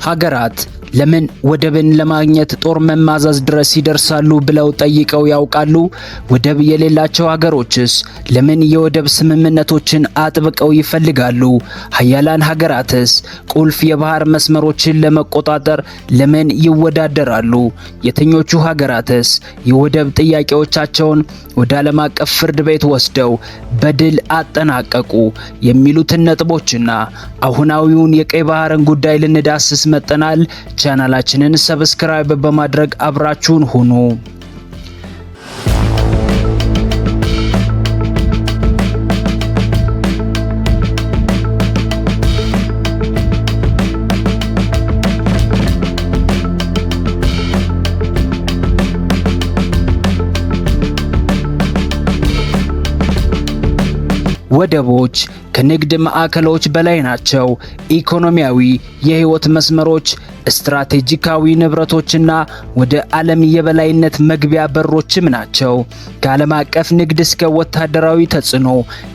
ሀገራት ለምን ወደብን ለማግኘት ጦር መማዛዝ ድረስ ይደርሳሉ ብለው ጠይቀው ያውቃሉ? ወደብ የሌላቸው ሀገሮችስ ለምን የወደብ ስምምነቶችን አጥብቀው ይፈልጋሉ? ሀያላን ሀገራትስ ቁልፍ የባህር መስመሮችን ለመቆጣጠር ለምን ይወዳደራሉ? የትኞቹ ሀገራትስ የወደብ ጥያቄዎቻቸውን ወደ ዓለም አቀፍ ፍርድ ቤት ወስደው በድል አጠናቀቁ? የሚሉትን ነጥቦችና አሁናዊውን የቀይ ባህርን ጉዳይ ልንዳስስ መጥተናል። ቻናላችንን ሰብስክራይብ በማድረግ አብራችሁን ሁኑ። ወደቦች ከንግድ ማዕከሎች በላይ ናቸው። ኢኮኖሚያዊ የህይወት መስመሮች፣ ስትራቴጂካዊ ንብረቶችና ወደ ዓለም የበላይነት መግቢያ በሮችም ናቸው። ከዓለም አቀፍ ንግድ እስከ ወታደራዊ ተጽዕኖ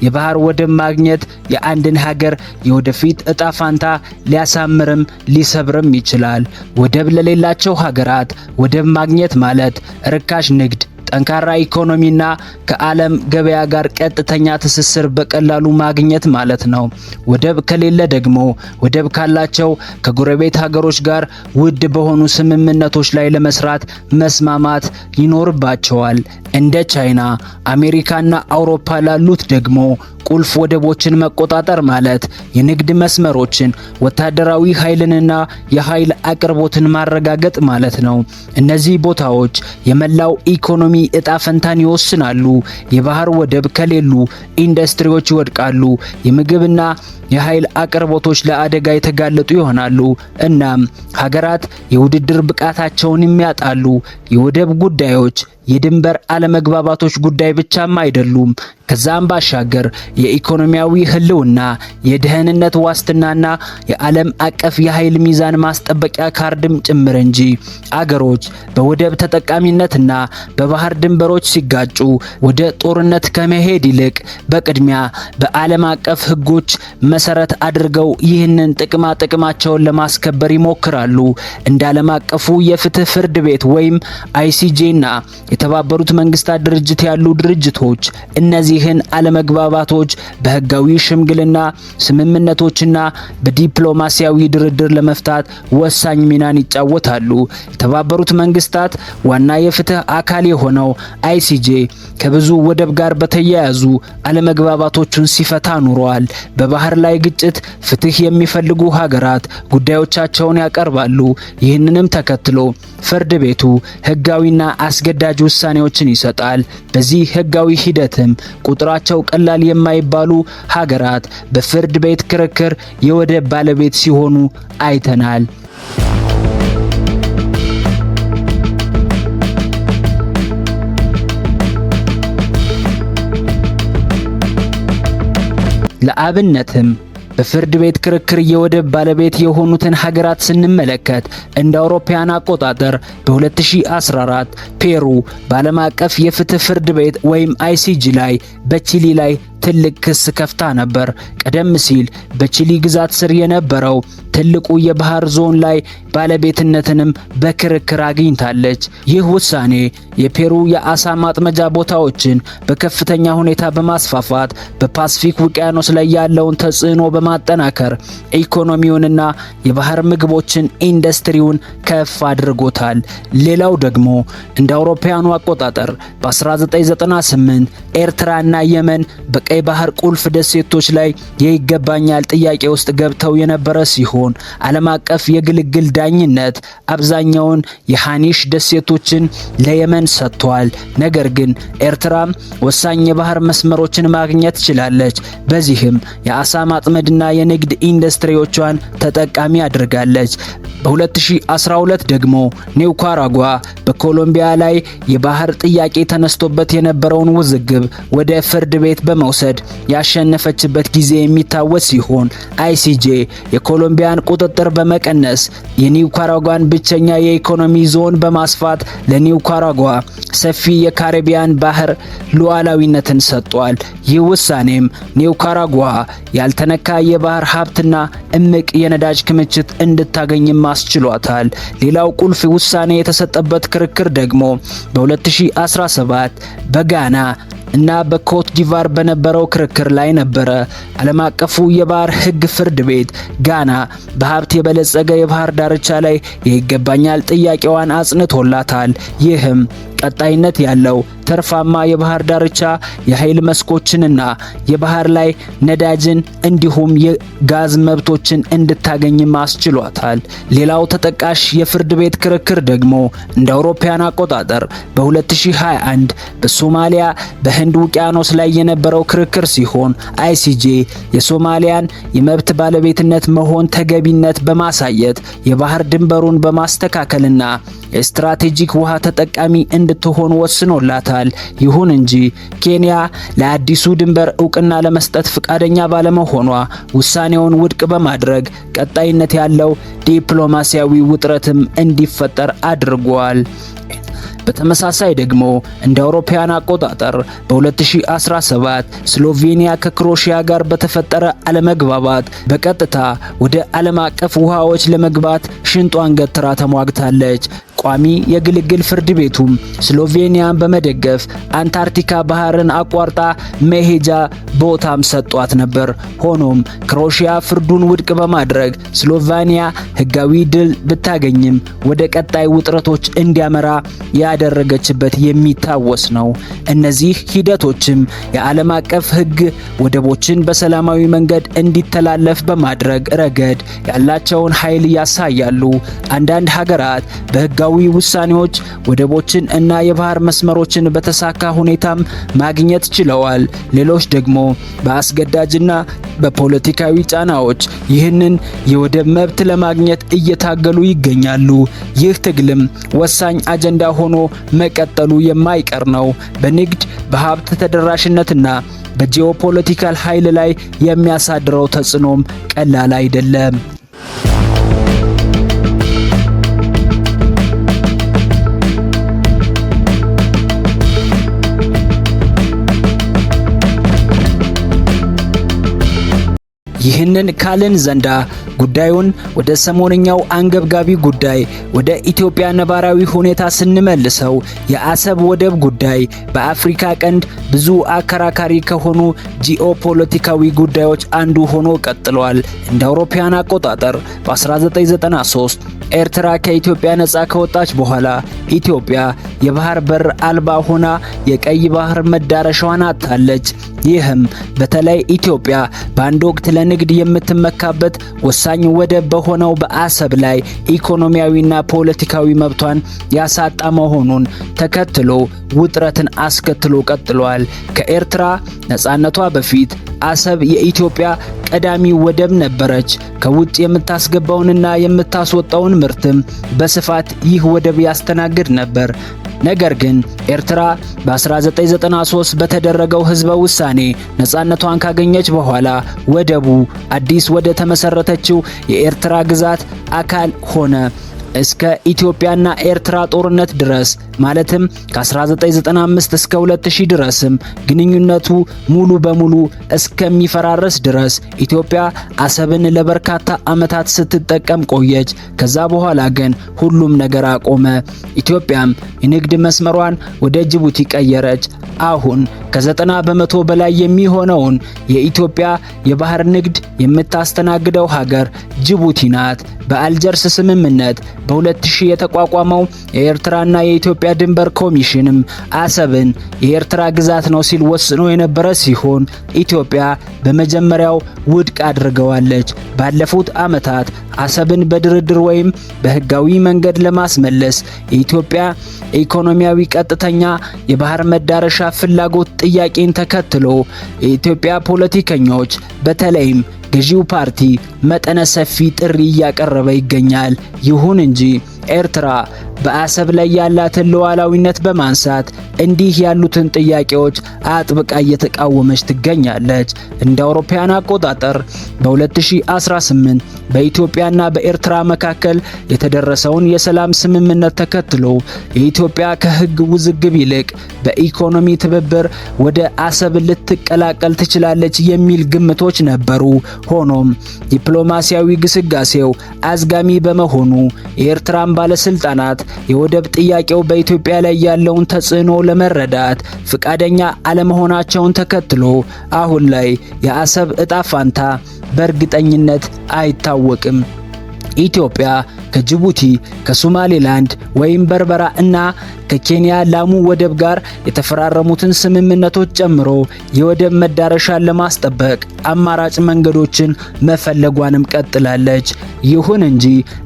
የባህር ወደብ ማግኘት የአንድን ሀገር የወደፊት እጣ ፋንታ ሊያሳምርም ሊሰብርም ይችላል። ወደብ ለሌላቸው ሀገራት ወደብ ማግኘት ማለት ርካሽ ንግድ፣ ጠንካራ ኢኮኖሚና ከዓለም ገበያ ጋር ቀጥተኛ ትስስር በቀላሉ ማግኘት ማለት ነው። ወደብ ከሌለ ደግሞ ወደብ ካላቸው ከጎረቤት ሀገሮች ጋር ውድ በሆኑ ስምምነቶች ላይ ለመስራት መስማማት ይኖርባቸዋል። እንደ ቻይና፣ አሜሪካና አውሮፓ ላሉት ደግሞ ቁልፍ ወደቦችን መቆጣጠር ማለት የንግድ መስመሮችን፣ ወታደራዊ ኃይልንና የኃይል አቅርቦትን ማረጋገጥ ማለት ነው። እነዚህ ቦታዎች የመላው ኢኮኖሚ እጣ ፈንታን ይወስናሉ። የባህር ወደብ ከሌሉ ኢንዱስትሪዎች ይወድቃሉ፣ የምግብና የኃይል አቅርቦቶች ለአደጋ የተጋለጡ ይሆናሉ። እናም ሀገራት የውድድር ብቃታቸውን የሚያጣሉ። የወደብ ጉዳዮች የድንበር አለመግባባቶች ጉዳይ ብቻም አይደሉም። ከዛም ባሻገር የኢኮኖሚያዊ ህልውና፣ የደህንነት ዋስትናና የዓለም አቀፍ የኃይል ሚዛን ማስጠበቂያ ካርድም ጭምር እንጂ። አገሮች በወደብ ተጠቃሚነትና በባህር ድንበሮች ሲጋጩ ወደ ጦርነት ከመሄድ ይልቅ በቅድሚያ በዓለም አቀፍ ህጎች መሰረት አድርገው ይህንን ጥቅማቸውን ለማስከበር ይሞክራሉ። እንደ ዓለም አቀፉ የፍትህ ፍርድ ቤት ወይም አይሲጄና የተባበሩት መንግስታት ድርጅት ያሉ ድርጅቶች እነዚህን አለመግባባቶች በህጋዊ ሽምግልና ስምምነቶችና በዲፕሎማሲያዊ ድርድር ለመፍታት ወሳኝ ሚናን ይጫወታሉ። የተባበሩት መንግስታት ዋና የፍትህ አካል የሆነው አይሲጄ ከብዙ ወደብ ጋር በተያያዙ አለመግባባቶችን ሲፈታ ኑሯል። በባህር ላይ ግጭት ፍትህ የሚፈልጉ ሀገራት ጉዳዮቻቸውን ያቀርባሉ። ይህንንም ተከትሎ ፍርድ ቤቱ ህጋዊና አስገዳጅ ውሳኔዎችን ይሰጣል። በዚህ ህጋዊ ሂደትም ቁጥራቸው ቀላል የማይባሉ ሀገራት በፍርድ ቤት ክርክር የወደብ ባለቤት ሲሆኑ አይተናል። ለአብነትም በፍርድ ቤት ክርክር የወደብ ባለቤት የሆኑትን ሀገራት ስንመለከት እንደ አውሮፓውያን አቆጣጠር በ2014 ፔሩ በዓለም አቀፍ የፍትህ ፍርድ ቤት ወይም አይሲጂ ላይ በቺሊ ላይ ትልቅ ክስ ከፍታ ነበር። ቀደም ሲል በቺሊ ግዛት ስር የነበረው ትልቁ የባህር ዞን ላይ ባለቤትነትንም በክርክር አግኝታለች። ይህ ውሳኔ የፔሩ የአሳ ማጥመጃ ቦታዎችን በከፍተኛ ሁኔታ በማስፋፋት በፓሲፊክ ውቅያኖስ ላይ ያለውን ተጽዕኖ በማጠናከር ኢኮኖሚውንና የባህር ምግቦችን ኢንዱስትሪውን ከፍ አድርጎታል። ሌላው ደግሞ እንደ አውሮፓውያኑ አቆጣጠር በ1998 ኤርትራና የመን በቀይ ባህር ቁልፍ ደሴቶች ላይ የይገባኛል ጥያቄ ውስጥ ገብተው የነበረ ሲሆን ዓለም አቀፍ የግልግል ዳኝነት አብዛኛውን የሃኒሽ ደሴቶችን ለየመን ሰጥቷል። ነገር ግን ኤርትራም ወሳኝ የባህር መስመሮችን ማግኘት ችላለች። በዚህም የአሳ ማጥመድና የንግድ ኢንዱስትሪዎቿን ተጠቃሚ አድርጋለች። በ2012 ደግሞ ኒካራጓ በኮሎምቢያ ላይ የባህር ጥያቄ ተነስቶበት የነበረውን ውዝግብ ወደ ፍርድ ቤት በመውሰድ ያሸነፈችበት ጊዜ የሚታወስ ሲሆን አይሲጄ የኮሎምቢያን ቁጥጥር በመቀነስ የኒካራጓን ብቸኛ የኢኮኖሚ ዞን በማስፋት ለኒካራጓ ሰፊ የካሪቢያን ባህር ሉዓላዊነትን ሰጥቷል። ይህ ውሳኔም ኒካራጓ ያልተነካ የባህር ሀብትና እምቅ የነዳጅ ክምችት እንድታገኝም አስችሏታል። ሌላው ቁልፍ ውሳኔ የተሰጠበት ክርክር ደግሞ በ2017 በጋና እና በኮት ዲቫር በነበረው ክርክር ላይ ነበረ። ዓለም አቀፉ የባህር ሕግ ፍርድ ቤት ጋና በሀብት የበለጸገ የባህር ዳርቻ ላይ የይገባኛል ጥያቄዋን አጽንቶላታል። ይህም ቀጣይነት ያለው ተርፋማ የባህር ዳርቻ የኃይል መስኮችንና የባህር ላይ ነዳጅን እንዲሁም የጋዝ መብቶችን እንድታገኝ ማስችሏታል። ሌላው ተጠቃሽ የፍርድ ቤት ክርክር ደግሞ እንደ አውሮፓውያን አቆጣጠር በ2021 በሶማሊያ በህንድ ውቅያኖስ ላይ የነበረው ክርክር ሲሆን አይሲጄ የሶማሊያን የመብት ባለቤትነት መሆን ተገቢነት በማሳየት የባህር ድንበሩን በማስተካከልና የስትራቴጂክ ውሃ ተጠቃሚ እንድትሆን ወስኖላታል። ይሁን እንጂ ኬንያ ለአዲሱ ድንበር እውቅና ለመስጠት ፈቃደኛ ባለመሆኗ ውሳኔውን ውድቅ በማድረግ ቀጣይነት ያለው ዲፕሎማሲያዊ ውጥረትም እንዲፈጠር አድርጓል። በተመሳሳይ ደግሞ እንደ አውሮፓውያን አቆጣጠር በ2017 ስሎቬኒያ ከክሮሺያ ጋር በተፈጠረ አለመግባባት በቀጥታ ወደ ዓለም አቀፍ ውሃዎች ለመግባት ሽንጧን ገትራ ተሟግታለች። ቋሚ የግልግል ፍርድ ቤቱም ስሎቬኒያን በመደገፍ አንታርክቲካ ባህርን አቋርጣ መሄጃ ቦታም ሰጧት ነበር። ሆኖም ክሮሺያ ፍርዱን ውድቅ በማድረግ ስሎቬኒያ ሕጋዊ ድል ብታገኝም ወደ ቀጣይ ውጥረቶች እንዲያመራ ያደረገችበት የሚታወስ ነው። እነዚህ ሂደቶችም የዓለም አቀፍ ሕግ ወደቦችን በሰላማዊ መንገድ እንዲተላለፍ በማድረግ ረገድ ያላቸውን ኃይል ያሳያሉ። አንዳንድ ሀገራት በሕጋዊ ውሳኔዎች ወደቦችን እና የባህር መስመሮችን በተሳካ ሁኔታም ማግኘት ችለዋል። ሌሎች ደግሞ በአስገዳጅና በፖለቲካዊ ጫናዎች ይህንን የወደብ መብት ለማግኘት እየታገሉ ይገኛሉ። ይህ ትግልም ወሳኝ አጀንዳ ሆኖ መቀጠሉ የማይቀር ነው። በንግድ በሀብት ተደራሽነትና በጂኦፖለቲካል ኃይል ላይ የሚያሳድረው ተጽዕኖም ቀላል አይደለም። ይህንን ካልን ዘንዳ ጉዳዩን ወደ ሰሞንኛው አንገብጋቢ ጉዳይ ወደ ኢትዮጵያ ነባራዊ ሁኔታ ስንመልሰው የአሰብ ወደብ ጉዳይ በአፍሪካ ቀንድ ብዙ አከራካሪ ከሆኑ ጂኦፖለቲካዊ ጉዳዮች አንዱ ሆኖ ቀጥሏል። እንደ አውሮፓውያን አቆጣጠር በ1993 ኤርትራ ከኢትዮጵያ ነጻ ከወጣች በኋላ ኢትዮጵያ የባህር በር አልባ ሆና የቀይ ባህር መዳረሻዋን አጥታለች። ይህም በተለይ ኢትዮጵያ በአንድ ወቅት ለንግድ የምትመካበት ወሳኝ ወደብ በሆነው በአሰብ ላይ ኢኮኖሚያዊና ፖለቲካዊ መብቷን ያሳጣ መሆኑን ተከትሎ ውጥረትን አስከትሎ ቀጥሏል። ከኤርትራ ነጻነቷ በፊት አሰብ የኢትዮጵያ ቀዳሚ ወደብ ነበረች። ከውጭ የምታስገባውንና የምታስወጣውን ምርትም በስፋት ይህ ወደብ ያስተናግድ ነበር። ነገር ግን ኤርትራ በ1993 በተደረገው ህዝበ ውሳኔ ነጻነቷን ካገኘች በኋላ ወደቡ አዲስ ወደ ተመሰረተችው የኤርትራ ግዛት አካል ሆነ። እስከ ኢትዮጵያና ኤርትራ ጦርነት ድረስ ማለትም ከ1995 እስከ 2000 ድረስም ግንኙነቱ ሙሉ በሙሉ እስከሚፈራረስ ድረስ ኢትዮጵያ አሰብን ለበርካታ ዓመታት ስትጠቀም ቆየች። ከዛ በኋላ ግን ሁሉም ነገር አቆመ። ኢትዮጵያም የንግድ መስመሯን ወደ ጅቡቲ ቀየረች። አሁን ከ90 በመቶ በላይ የሚሆነውን የኢትዮጵያ የባህር ንግድ የምታስተናግደው ሀገር ጅቡቲ ናት። በአልጀርስ ስምምነት በ2000 የተቋቋመው የኤርትራና የኢትዮጵያ ድንበር ኮሚሽንም አሰብን የኤርትራ ግዛት ነው ሲል ወስኖ የነበረ ሲሆን ኢትዮጵያ በመጀመሪያው ውድቅ አድርገዋለች። ባለፉት ዓመታት አሰብን በድርድር ወይም በህጋዊ መንገድ ለማስመለስ የኢትዮጵያ ኢኮኖሚያዊ ቀጥተኛ የባህር መዳረሻ ፍላጎት ጥያቄን ተከትሎ የኢትዮጵያ ፖለቲከኞች በተለይም ገዢው ፓርቲ መጠነ ሰፊ ጥሪ እያቀረበ ይገኛል። ይሁን እንጂ ኤርትራ በአሰብ ላይ ያላትን ሉዓላዊነት በማንሳት እንዲህ ያሉትን ጥያቄዎች አጥብቃ እየተቃወመች ትገኛለች። እንደ አውሮፓውያን አቆጣጠር በ2018 በኢትዮጵያና በኤርትራ መካከል የተደረሰውን የሰላም ስምምነት ተከትሎ የኢትዮጵያ ከሕግ ውዝግብ ይልቅ በኢኮኖሚ ትብብር ወደ አሰብ ልትቀላቀል ትችላለች የሚል ግምቶች ነበሩ። ሆኖም ዲፕሎማሲያዊ ግስጋሴው አዝጋሚ በመሆኑ የኤርትራን ባለስልጣናት የወደብ ጥያቄው በኢትዮጵያ ላይ ያለውን ተጽዕኖ ለመረዳት ፍቃደኛ አለመሆናቸውን ተከትሎ አሁን ላይ የአሰብ ዕጣ ፋንታ በእርግጠኝነት አይታወቅም። ኢትዮጵያ ከጅቡቲ፣ ከሶማሌላንድ ወይም በርበራ እና ከኬንያ ላሙ ወደብ ጋር የተፈራረሙትን ስምምነቶች ጨምሮ የወደብ መዳረሻን ለማስጠበቅ አማራጭ መንገዶችን መፈለጓንም ቀጥላለች። ይሁን እንጂ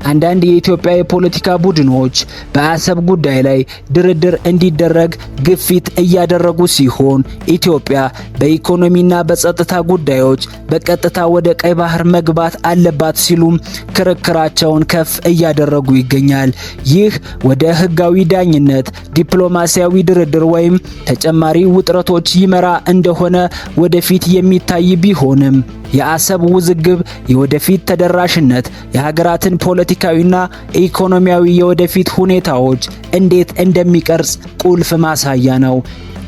አንዳንድ የኢትዮጵያ የፖለቲካ ቡድኖች በአሰብ ጉዳይ ላይ ድርድር እንዲደረግ ግፊት እያደረጉ ሲሆን ኢትዮጵያ በኢኮኖሚና በጸጥታ ጉዳዮች በቀጥታ ወደ ቀይ ባህር መግባት አለባት ሲሉም ክርክራቸውን ከፍ እያደረጉ ይገኛል። ይህ ወደ ህጋዊ ዳኝነት፣ ዲፕሎማሲያዊ ድርድር ወይም ተጨማሪ ውጥረቶች ይመራ እንደሆነ ወደፊት የሚታይ ቢሆንም የአሰብ ውዝግብ የወደፊት ተደራሽነት የሀገራትን ፖለቲካዊና ኢኮኖሚያዊ የወደፊት ሁኔታዎች እንዴት እንደሚቀርጽ ቁልፍ ማሳያ ነው።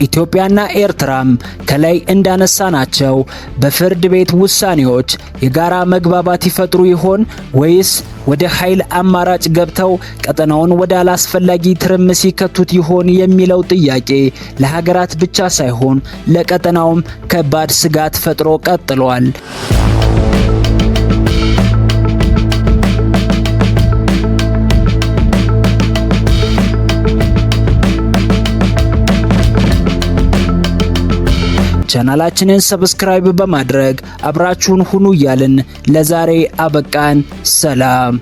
ኢትዮጵያና ኤርትራም ከላይ እንዳነሳናቸው በፍርድ ቤት ውሳኔዎች የጋራ መግባባት ይፈጥሩ ይሆን ወይስ ወደ ኃይል አማራጭ ገብተው ቀጠናውን ወደ አላስፈላጊ ትርምስ ይከቱት ይሆን የሚለው ጥያቄ ለሀገራት ብቻ ሳይሆን ለቀጠናውም ከባድ ስጋት ፈጥሮ ቀጥሏል። ቻናላችንን ሰብስክራይብ በማድረግ አብራችሁን ሁኑ እያልን ለዛሬ አበቃን። ሰላም።